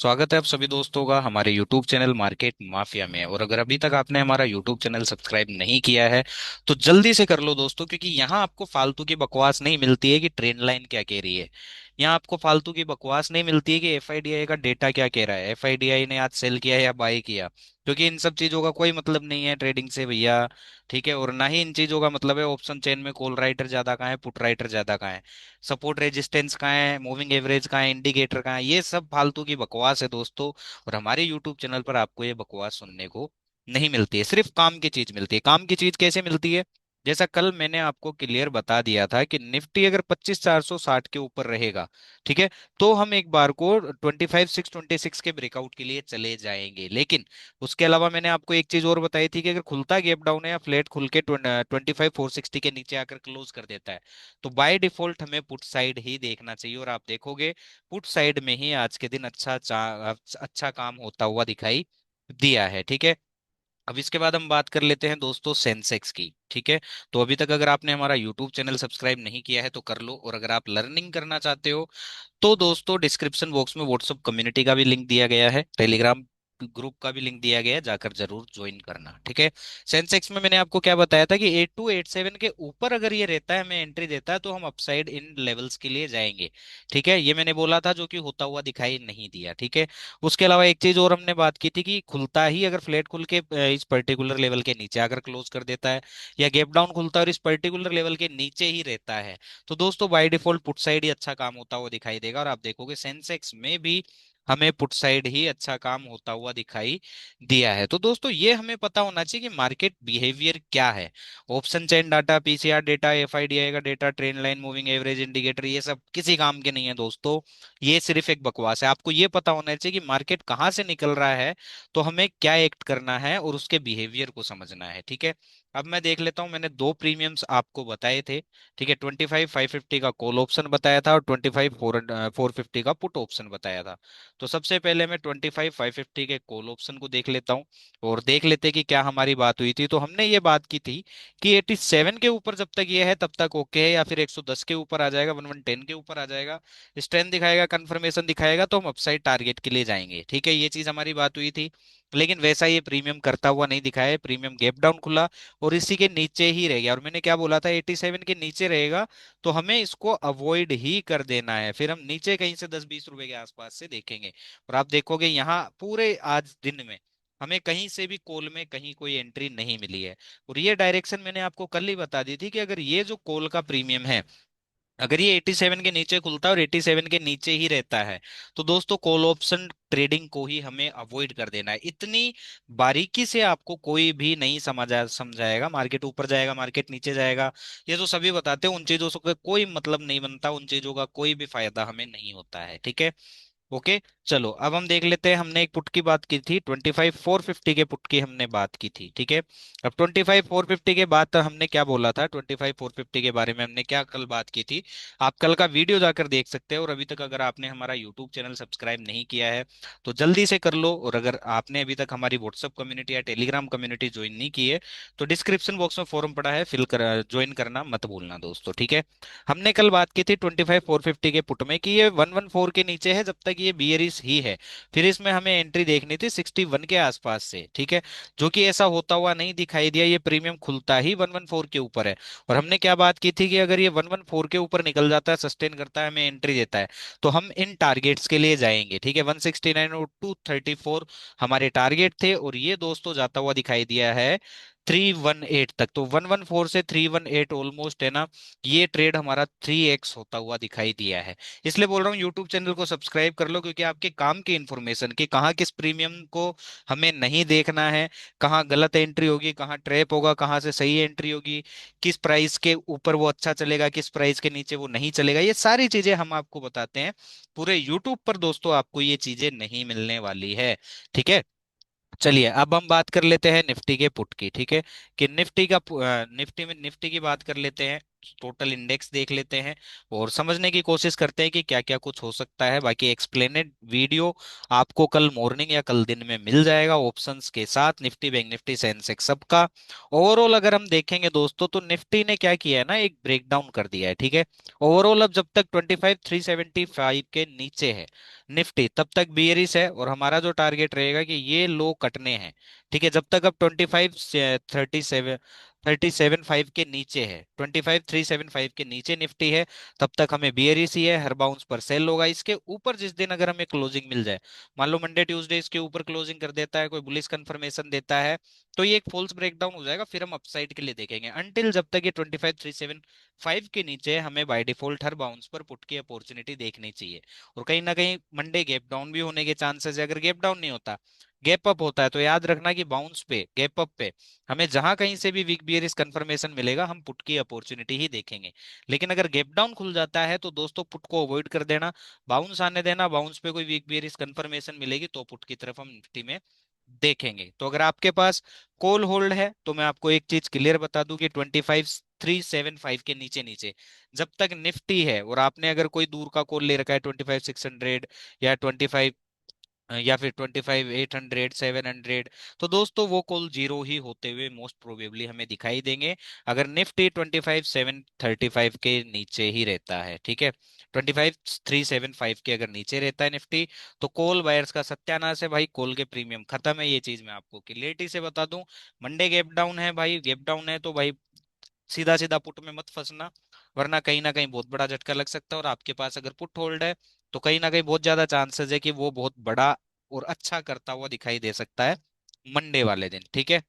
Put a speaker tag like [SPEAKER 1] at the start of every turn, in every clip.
[SPEAKER 1] स्वागत है आप सभी दोस्तों का हमारे YouTube चैनल मार्केट माफिया में। और अगर अभी तक आपने हमारा YouTube चैनल सब्सक्राइब नहीं किया है तो जल्दी से कर लो दोस्तों, क्योंकि यहाँ आपको फालतू की बकवास नहीं मिलती है कि ट्रेंड लाइन क्या कह रही है। यहाँ आपको फालतू की बकवास नहीं मिलती है कि एफआईडीआई का डेटा क्या कह रहा है, एफआईडीआई ने आज सेल किया या बाय किया, क्योंकि इन सब चीजों का कोई मतलब नहीं है ट्रेडिंग से भैया। ठीक है, और ना ही इन चीजों का मतलब है ऑप्शन चेन में कॉल राइटर ज्यादा कहाँ है, पुट राइटर ज्यादा कहाँ है, सपोर्ट रेजिस्टेंस कहाँ है, मूविंग एवरेज कहाँ है, इंडिकेटर कहाँ है। ये सब फालतू की बकवास है दोस्तों। और हमारे यूट्यूब चैनल पर आपको ये बकवास सुनने को नहीं मिलती है, सिर्फ काम की चीज मिलती है। काम की चीज कैसे मिलती है? जैसा कल मैंने आपको क्लियर बता दिया था कि निफ्टी अगर 25,460 के ऊपर रहेगा, ठीक है, तो हम एक बार को 25,626 के ब्रेकआउट के लिए चले जाएंगे। लेकिन उसके अलावा मैंने आपको एक चीज और बताई थी कि अगर खुलता गैप डाउन है या फ्लैट खुल के 25,460 के नीचे आकर क्लोज कर देता है, तो बाय डिफॉल्ट हमें पुट साइड ही देखना चाहिए। और आप देखोगे पुट साइड में ही आज के दिन अच्छा काम होता हुआ दिखाई दिया है। ठीक है, अब इसके बाद हम बात कर लेते हैं दोस्तों सेंसेक्स की। ठीक है, तो अभी तक अगर आपने हमारा यूट्यूब चैनल सब्सक्राइब नहीं किया है तो कर लो। और अगर आप लर्निंग करना चाहते हो तो दोस्तों डिस्क्रिप्शन बॉक्स में व्हाट्सअप कम्युनिटी का भी लिंक दिया गया है, टेलीग्राम ग्रुप का भी लिंक दिया गया है, जाकर जरूर ज्वाइन करना। ठीक है, सेंसेक्स में मैंने आपको क्या बताया था कि 8287 के ऊपर अगर ये रहता है, हमें एंट्री देता है, तो हम अपसाइड इन लेवल्स के लिए जाएंगे। ठीक है, ये मैंने बोला था, जो कि होता हुआ दिखाई नहीं दिया। ठीक है, उसके अलावा एक चीज और हमने बात की थी कि खुलता ही अगर फ्लैट खुल के इस पर्टिकुलर लेवल के नीचे आकर क्लोज कर देता है, या गैप डाउन खुलता है और इस पर्टिकुलर लेवल के नीचे ही रहता है, तो दोस्तों बाय डिफॉल्ट पुट साइड ही अच्छा काम होता हुआ दिखाई देगा। और आप देखोगे सेंसेक्स में भी हमें पुट साइड ही अच्छा काम होता हुआ दिखाई दिया है। तो दोस्तों ये हमें पता होना चाहिए कि मार्केट बिहेवियर क्या है। Option chain data, PCR data, FII DII का data, trend line, moving average, indicator, ये सब किसी काम के नहीं है दोस्तों। ये सिर्फ एक बकवास है। आपको ये पता होना चाहिए कि मार्केट कहाँ से निकल रहा है, तो हमें क्या एक्ट करना है और उसके बिहेवियर को समझना है। ठीक है, अब मैं देख लेता हूं, मैंने दो प्रीमियम्स आपको बताए थे। ठीक है, 25,550 का कॉल ऑप्शन बताया था और 25,450 का पुट ऑप्शन बताया था। तो सबसे पहले मैं 25,550 के कॉल ऑप्शन को देख लेता हूँ और देख लेते कि क्या हमारी बात हुई थी। तो हमने ये बात की थी कि 87 के ऊपर जब तक ये है तब तक ओके है, या फिर 110 के ऊपर आ जाएगा, 1110 के ऊपर आ जाएगा, स्ट्रेंथ दिखाएगा, कंफर्मेशन दिखाएगा, तो हम अपसाइड टारगेट के लिए जाएंगे। ठीक है, ये चीज हमारी बात हुई थी। लेकिन वैसा ये प्रीमियम करता हुआ नहीं दिखाया है, प्रीमियम गैप डाउन खुला और इसी के नीचे ही रह गया। और मैंने क्या बोला था, 87 के नीचे रहेगा तो हमें इसको अवॉइड ही कर देना है, फिर हम नीचे कहीं से 10-20 रुपए के आसपास से देखेंगे। और आप देखोगे यहाँ पूरे आज दिन में हमें कहीं से भी कॉल में कहीं कोई एंट्री नहीं मिली है। और ये डायरेक्शन मैंने आपको कल ही बता दी थी कि अगर ये जो कॉल का प्रीमियम है, अगर ये 87 के नीचे खुलता है और 87 के नीचे ही रहता है, तो दोस्तों कॉल ऑप्शन ट्रेडिंग को ही हमें अवॉइड कर देना है। इतनी बारीकी से आपको कोई भी नहीं समझाएगा। मार्केट ऊपर जाएगा, मार्केट नीचे जाएगा, ये तो सभी बताते हैं, उन चीजों से कोई मतलब नहीं बनता, उन चीजों का कोई भी फायदा हमें नहीं होता है। ठीक है, ओके, चलो अब हम देख लेते हैं। हमने एक पुट की बात की थी, 25,450 के पुट की हमने बात की थी। ठीक है, अब 25,450 के बाद हमने क्या बोला था, 25,450 के बारे में हमने क्या कल बात की थी, आप कल का वीडियो जाकर देख सकते हैं। और अभी तक अगर आपने हमारा यूट्यूब चैनल सब्सक्राइब नहीं किया है तो जल्दी से कर लो। और अगर आपने अभी तक हमारी व्हाट्सअप कम्युनिटी या टेलीग्राम कम्युनिटी ज्वाइन नहीं की है तो डिस्क्रिप्शन बॉक्स में फॉर्म पड़ा है, फिल कर ज्वाइन करना मत भूलना दोस्तों। ठीक है, हमने कल बात की थी 25,450 के पुट में कि ये 114 के नीचे है जब तक ये बियरिश ही है, फिर इसमें हमें एंट्री देखनी थी 61 के आसपास से। ठीक है, जो कि ऐसा होता हुआ नहीं दिखाई दिया, ये प्रीमियम खुलता ही 114 के ऊपर है। और हमने क्या बात की थी कि अगर ये 114 के ऊपर निकल जाता है, सस्टेन करता है, हमें एंट्री देता है, तो हम इन टारगेट्स के लिए जाएंगे। ठीक है, 169 और 234 हमारे टारगेट थे, और ये दोस्तों जाता हुआ दिखाई दिया है 318 तक। तो 114 से 318 ऑलमोस्ट है ना, ये ट्रेड हमारा 3x होता हुआ दिखाई दिया है। इसलिए बोल रहा हूँ यूट्यूब चैनल को सब्सक्राइब कर लो, क्योंकि आपके काम की इंफॉर्मेशन कि कहाँ किस प्रीमियम को हमें नहीं देखना है, कहाँ गलत एंट्री होगी, कहाँ ट्रैप होगा, कहाँ से सही एंट्री होगी, किस प्राइस के ऊपर वो अच्छा चलेगा, किस प्राइस के नीचे वो नहीं चलेगा, ये सारी चीजें हम आपको बताते हैं। पूरे यूट्यूब पर दोस्तों आपको ये चीजें नहीं मिलने वाली है। ठीक है, चलिए अब हम बात कर लेते हैं निफ्टी के पुट की। ठीक है, कि निफ्टी का निफ्टी में निफ्टी की बात कर लेते हैं। टोटल इंडेक्स देख लेते हैं और समझने की कोशिश करते हैं कि क्या क्या कुछ हो सकता है। बाकी एक्सप्लेनेड वीडियो आपको कल मॉर्निंग या कल दिन में मिल जाएगा ऑप्शंस के साथ, निफ्टी बैंक निफ्टी सेंसेक्स सबका। ओवरऑल अगर हम देखेंगे दोस्तों तो निफ्टी ने क्या किया है ना, एक ब्रेकडाउन कर दिया है, ठीक है। ओवरऑल अब जब तक 25,375 के नीचे है निफ्टी, तब तक बियरिश है और हमारा जो टारगेट रहेगा कि ये लो कटने हैं, ठीक है। जब तक अब 25,37 के नीचे है, 25,375 के नीचे निफ्टी है, तब तक हमें बियरिश ही है, हर बाउंस पर सेल होगा। इसके ऊपर जिस दिन अगर हमें क्लोजिंग मिल जाए, मान लो मंडे ट्यूसडे इसके ऊपर क्लोजिंग कर देता है, कोई बुलिश कंफर्मेशन देता है, तो ये एक फॉल्स ब्रेकडाउन हो जाएगा, फिर हम अपसाइड के लिए देखेंगे। अनटिल जब तक ये 25,375 के नीचे है, हमें बाय डिफॉल्ट हर बाउंस पर पुट की अपॉर्चुनिटी देखनी चाहिए। और कहीं ना कहीं मंडे गैप डाउन भी होने के चांसेस है। अगर गैप डाउन नहीं होता, गैप अप होता है, तो याद रखना कि बाउंस पे, गैप अप पे हमें जहां कहीं से भी वीक बियरिश कंफर्मेशन मिलेगा, हम पुट की अपॉर्चुनिटी ही देखेंगे। लेकिन अगर गैप डाउन खुल जाता है तो दोस्तों पुट को अवॉइड कर देना, बाउंस आने देना। बाउंस पे कोई वीक बियरिश कंफर्मेशन मिलेगी तो पुट की तरफ हम निफ्टी में देखेंगे। तो अगर आपके पास कॉल होल्ड है तो मैं आपको एक चीज क्लियर बता दूं कि 25,375 के नीचे नीचे जब तक निफ्टी है, और आपने अगर कोई दूर का कॉल ले रखा है 25,600 या 25 या फिर 25,800 700, तो दोस्तों वो कॉल जीरो ही होते हुए मोस्ट प्रोबेबली हमें दिखाई देंगे, अगर निफ्टी 25,735 के नीचे ही रहता है, ठीक है। 25,375 के अगर नीचे रहता है निफ्टी, तो कॉल बायर्स का सत्यानाश है भाई, कॉल के प्रीमियम खत्म है। ये चीज मैं आपको क्लियरिटी से बता दूं। मंडे गैप डाउन है भाई, गैप डाउन है तो भाई सीधा सीधा पुट में मत फंसना, वरना कहीं ना कहीं बहुत बड़ा झटका लग सकता है। और आपके पास अगर पुट होल्ड है तो कहीं ना कहीं बहुत ज्यादा चांसेस है कि वो बहुत बड़ा और अच्छा करता हुआ दिखाई दे सकता है मंडे वाले दिन, ठीक है।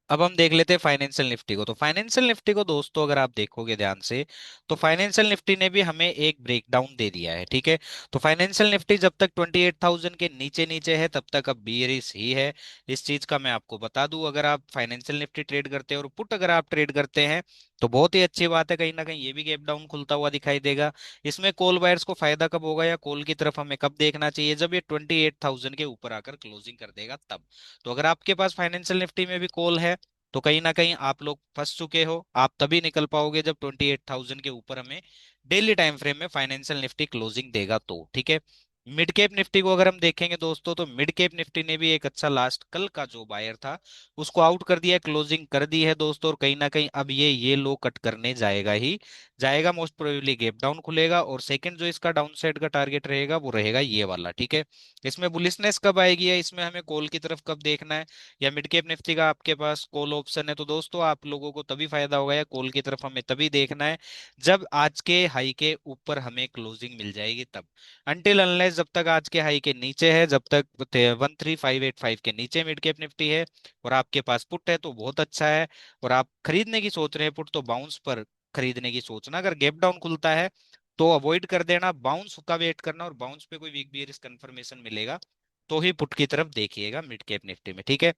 [SPEAKER 1] अब हम देख लेते हैं फाइनेंशियल निफ्टी को। तो फाइनेंशियल निफ्टी को दोस्तों अगर आप देखोगे ध्यान से, तो फाइनेंशियल निफ्टी ने भी हमें एक ब्रेकडाउन दे दिया है, ठीक है। तो फाइनेंशियल निफ्टी जब तक 28,000 के नीचे नीचे है, तब तक अब बियरिश ही है। इस चीज का मैं आपको बता दूं, अगर आप फाइनेंशियल निफ्टी ट्रेड करते हैं और पुट अगर आप ट्रेड करते हैं तो बहुत ही अच्छी बात है, कहीं ना कहीं ये भी गैप डाउन खुलता हुआ दिखाई देगा। इसमें कॉल बायर्स को फायदा कब होगा या कॉल की तरफ हमें कब देखना चाहिए, जब ये 28,000 के ऊपर आकर क्लोजिंग कर देगा तब। तो अगर आपके पास फाइनेंशियल निफ्टी में भी कॉल है तो कहीं ना कहीं आप लोग फंस चुके हो। आप तभी निकल पाओगे जब 28,000 के ऊपर हमें डेली टाइम फ्रेम में फाइनेंशियल निफ्टी क्लोजिंग देगा तो, ठीक है। मिड कैप निफ्टी को अगर हम देखेंगे दोस्तों, तो मिड कैप निफ्टी ने भी एक अच्छा लास्ट कल का जो बायर था उसको आउट कर दिया, क्लोजिंग कर दी है दोस्तों। और कहीं ना कहीं अब ये लो कट करने जाएगा ही जाएगा, मोस्ट प्रोबेबली गैप डाउन खुलेगा। और सेकंड जो इसका डाउन साइड का टारगेट रहेगा वो रहेगा ये वाला, ठीक है। इसमें बुलिशनेस कब आएगी या इसमें हमें कॉल की तरफ कब देखना है, या मिड कैप निफ्टी का आपके पास कॉल ऑप्शन है, तो दोस्तों आप लोगों को तभी फायदा होगा या कॉल की तरफ हमें तभी देखना है जब आज के हाई के ऊपर हमें क्लोजिंग मिल जाएगी तब। अनटिल अनलेस जब तक आज के हाई के नीचे है, जब तक 13,585 के नीचे मिड कैप निफ्टी है और आपके पास पुट है तो बहुत अच्छा है। और आप खरीदने की सोच रहे हैं पुट, तो बाउंस पर खरीदने की सोचना। अगर गैप डाउन खुलता है तो अवॉइड कर देना, बाउंस का वेट करना, और बाउंस पे कोई वीक बियरिश कंफर्मेशन मिलेगा तो ही पुट की तरफ देखिएगा मिड कैप निफ्टी में, ठीक है।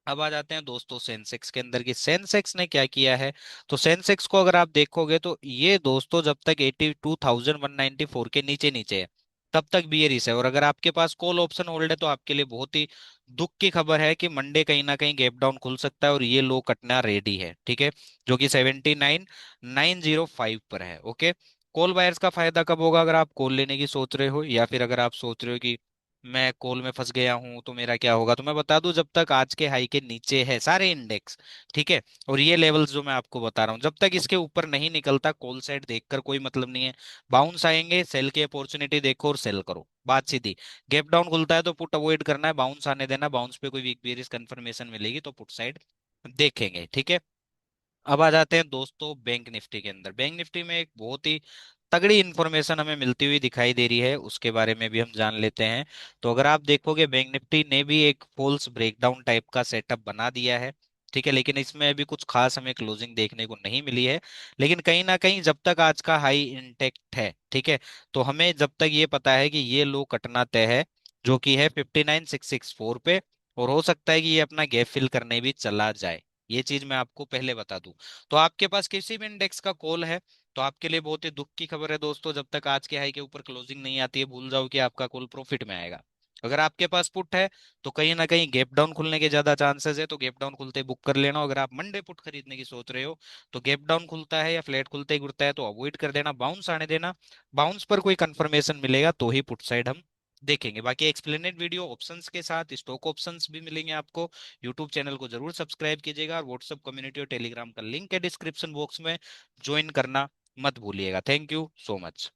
[SPEAKER 1] अब आ जाते हैं दोस्तों सेंसेक्स के अंदर कि सेंसेक्स ने क्या किया है। तो सेंसेक्स को अगर आप देखोगे तो ये दोस्तों जब तक 82,194 के नीचे नीचे है तब तक बियरिश है। और अगर आपके पास कॉल ऑप्शन होल्ड है तो आपके लिए बहुत ही दुख की खबर है कि मंडे कहीं ना कहीं गैप डाउन खुल सकता है और ये लो कटना रेडी है, ठीक है, जो कि 79,905 पर है, ओके। कॉल बायर्स का फायदा कब होगा, अगर आप कॉल लेने की सोच रहे हो या फिर अगर आप सोच रहे हो कि मैं कॉल में फंस गया हूं तो मेरा क्या होगा, तो मैं बता दूं जब तक आज के हाई के नीचे है सारे इंडेक्स, ठीक है, और ये लेवल्स जो मैं आपको बता रहा हूं जब तक इसके ऊपर नहीं निकलता, कॉल साइड देखकर कोई मतलब नहीं है। बाउंस आएंगे, सेल की अपॉर्चुनिटी देखो और सेल करो, बात सीधी। गैप डाउन खुलता है तो पुट अवॉइड करना है, बाउंस आने देना, बाउंस पे कोई वीक बेरिस कंफर्मेशन मिलेगी तो पुट साइड देखेंगे, ठीक है। अब आ जाते हैं दोस्तों बैंक निफ्टी के अंदर। बैंक निफ्टी में एक बहुत ही तगड़ी इंफॉर्मेशन हमें मिलती हुई दिखाई दे रही है, उसके बारे में भी हम जान लेते हैं। तो अगर आप देखोगे बैंक निफ्टी ने भी एक फॉल्स ब्रेकडाउन टाइप का सेटअप बना दिया है, ठीक है, लेकिन इसमें अभी कुछ खास हमें क्लोजिंग देखने को नहीं मिली है। लेकिन कहीं ना कहीं जब तक आज का हाई इंटेक्ट है, ठीक है, तो हमें जब तक ये पता है कि ये लो कटना तय है, जो कि है 59,664 पे, और हो सकता है कि ये अपना गैप फिल करने भी चला जाए। ये चीज मैं आपको पहले बता दूं। तो आपके पास किसी भी इंडेक्स का कॉल है तो आपके लिए बहुत ही दुख की खबर है दोस्तों, जब तक आज के हाई के ऊपर क्लोजिंग नहीं आती है भूल जाओ कि आपका कॉल प्रॉफिट में आएगा। अगर आपके पास पुट है तो कहीं ना कहीं गैप डाउन खुलने के ज्यादा चांसेस है, तो गैप डाउन खुलते ही बुक कर लेना। अगर आप मंडे पुट खरीदने की सोच रहे हो तो गैप डाउन खुलता है या फ्लैट खुलते ही गिरता है तो अवॉइड कर देना, बाउंस आने देना। बाउंस पर कोई कंफर्मेशन मिलेगा तो ही पुट साइड हम देखेंगे। बाकी एक्सप्लेनेड वीडियो ऑप्शंस के साथ स्टॉक ऑप्शंस भी मिलेंगे आपको। यूट्यूब चैनल को जरूर सब्सक्राइब कीजिएगा, और व्हाट्सएप कम्युनिटी और टेलीग्राम का लिंक है डिस्क्रिप्शन बॉक्स में, ज्वाइन करना मत भूलिएगा। Thank you so much.